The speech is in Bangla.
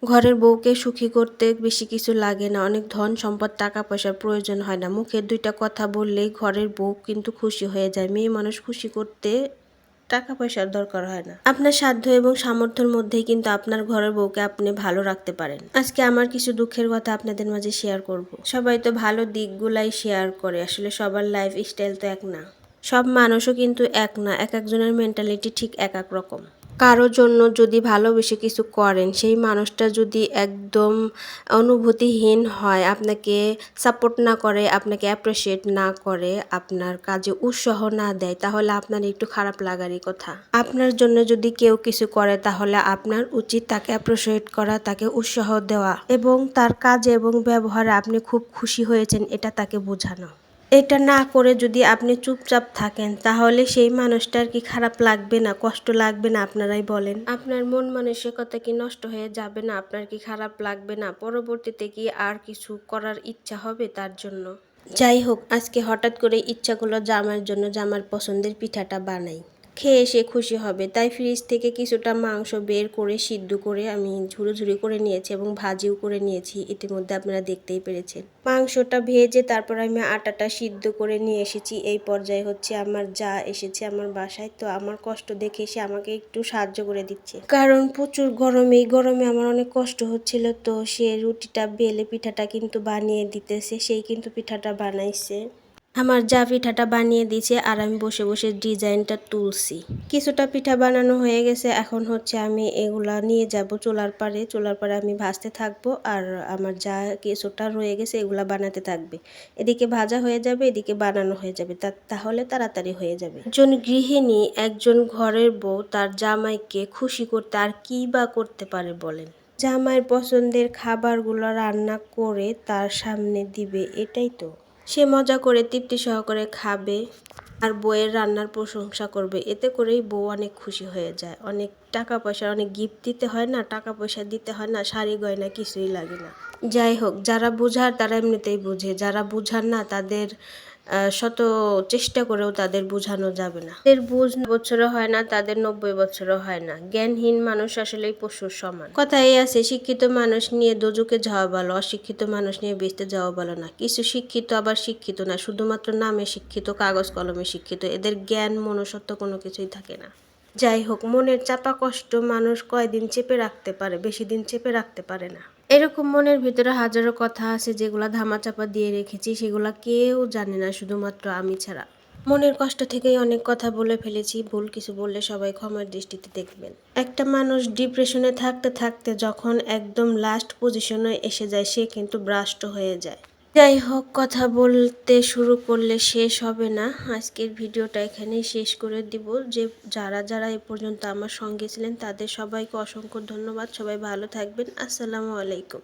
ঘরের বউকে সুখী করতে বেশি কিছু লাগে না, অনেক ধন সম্পদ টাকা পয়সার প্রয়োজন হয় না। মুখের দুইটা কথা বললেই ঘরের বউ কিন্তু খুশি হয়ে যায়। মেয়ে মানুষ খুশি করতে টাকা পয়সার দরকার হয় না। আপনার সাধ্য এবং সামর্থ্যের মধ্যেই কিন্তু আপনার ঘরের বউকে আপনি ভালো রাখতে পারেন। আজকে আমার কিছু দুঃখের কথা আপনাদের মাঝে শেয়ার করব। সবাই তো ভালো দিকগুলাই শেয়ার করে, আসলে সবার লাইফ স্টাইল তো এক না। সব মানুষও কিন্তু এক না, এক একজনের মেন্টালিটি ঠিক এক এক রকম। কারোর জন্য যদি ভালোবেসে কিছু করেন, সেই মানুষটা যদি একদম অনুভূতিহীন হয়, আপনাকে সাপোর্ট না করে, আপনাকে অ্যাপ্রিসিয়েট না করে, আপনার কাজে উৎসাহ না দেয়, তাহলে আপনার একটু খারাপ লাগারই কথা। আপনার জন্য যদি কেউ কিছু করে, তাহলে আপনার উচিত তাকে অ্যাপ্রিসিয়েট করা, তাকে উৎসাহ দেওয়া এবং তার কাজে এবং ব্যবহারে আপনি খুব খুশি হয়েছেন এটা তাকে বোঝানো। এটা না করে যদি আপনি চুপচাপ থাকেন, তাহলে সেই মানুষটার কি খারাপ লাগবে না, কষ্ট লাগবে না? আপনারাই বলেন। আপনার মন মানসিকতা কি নষ্ট হয়ে যাবে না? আপনার কি খারাপ লাগবে না? পরবর্তীতে কি আর কিছু করার ইচ্ছা হবে তার জন্য? যাই হোক, আজকে হঠাৎ করে ইচ্ছা করলো জামার জন্য জামার পছন্দের পিঠাটা বানাই। খেয়ে সে খুশি হবে, তাই ফ্রিজ থেকে কিছুটা মাংস বের করে সিদ্ধ করে আমি ঝুড়ি করে নিয়েছি এবং ভাজিও করে নিয়েছি। ইতিমধ্যে আপনারা দেখতেই পেরেছেন। মাংসটা ভেজে তারপর আমি আটাটা সিদ্ধ করে নিয়ে এসেছি। এই পর্যায়ে হচ্ছে আমার যা এসেছে আমার বাসায়, তো আমার কষ্ট দেখে সে আমাকে একটু সাহায্য করে দিচ্ছে, কারণ প্রচুর গরম। এই গরমে আমার অনেক কষ্ট হচ্ছিল, তো সে রুটিটা বেলে পিঠাটা কিন্তু বানিয়ে দিতেছে, সেই কিন্তু পিঠাটা বানাইছে। আমার যা পিঠাটা বানিয়ে দিয়েছে আর আমি বসে বসে ডিজাইনটা তুলছি। কিছুটা পিঠা বানানো হয়ে গেছে, এখন হচ্ছে আমি এগুলা নিয়ে যাব চুলার পাড়ে আমি ভাজতে থাকবো, আর আমার যা কিছুটা রয়ে গেছে এগুলা বানাতে থাকবে। এদিকে ভাজা হয়ে যাবে, এদিকে বানানো হয়ে যাবে, তাহলে তাড়াতাড়ি হয়ে যাবে। একজন গৃহিণী, একজন ঘরের বউ তার জামাইকে খুশি করতে আর কি বা করতে পারে বলেন? জামাইয়ের পছন্দের খাবারগুলো রান্না করে তার সামনে দিবে, এটাই তো। সে মজা করে তৃপ্তি সহকারে খাবে আর বউয়ের রান্নার প্রশংসা করবে, এতে করেই বউ অনেক খুশি হয়ে যায়। অনেক টাকা পয়সা, অনেক গিফট দিতে হয় না, টাকা পয়সা দিতে হয় না, শাড়ি গয়না কিছুই লাগে না। যাই হোক, যারা বুঝার তারা এমনিতেই বুঝে, যারা বুঝার না তাদের শত চেষ্টা করেও তাদের বোঝানো যাবে না। তাদের বুঝ বছরও হয় না, তাদের 90 বছরও হয় না। জ্ঞানহীন মানুষ আসলেই পশুর সমান। কথাই আছে, শিক্ষিত মানুষ নিয়ে দোজকে যাওয়া ভালো, অশিক্ষিত মানুষ নিয়ে বেঁচতে যাওয়া ভালো না। কিছু শিক্ষিত আবার শিক্ষিত না, শুধুমাত্র নামে শিক্ষিত, কাগজ কলমে শিক্ষিত, এদের জ্ঞান মনুষ্যত্ব কোনো কিছুই থাকে না। যাই হোক, মনের চাপা কষ্ট মানুষ কয়দিন চেপে রাখতে পারে, বেশি দিন চেপে রাখতে পারে না। এরকম মনের ভিতরে হাজারো কথা আছে যেগুলা ধামাচাপা দিয়ে রেখেছি, সেগুলা কেউ জানে না শুধুমাত্র আমি ছাড়া। মনের কষ্ট থেকেই অনেক কথা বলে ফেলেছি, ভুল কিছু বললে সবাই ক্ষমার দৃষ্টিতে দেখবেন। একটা মানুষ ডিপ্রেশনে থাকতে থাকতে যখন একদম লাস্ট পজিশনে এসে যায়, সে কিন্তু ব্রাস্ট হয়ে যায়। যাই হোক, কথা বলতে শুরু করলে শেষ হবে না। আজকের ভিডিওটা এখানেই শেষ করে দিব। যারা এ পর্যন্ত আমার সঙ্গে ছিলেন তাদের সবাইকে অসংখ্য ধন্যবাদ। সবাই ভালো থাকবেন। আসসালামু আলাইকুম।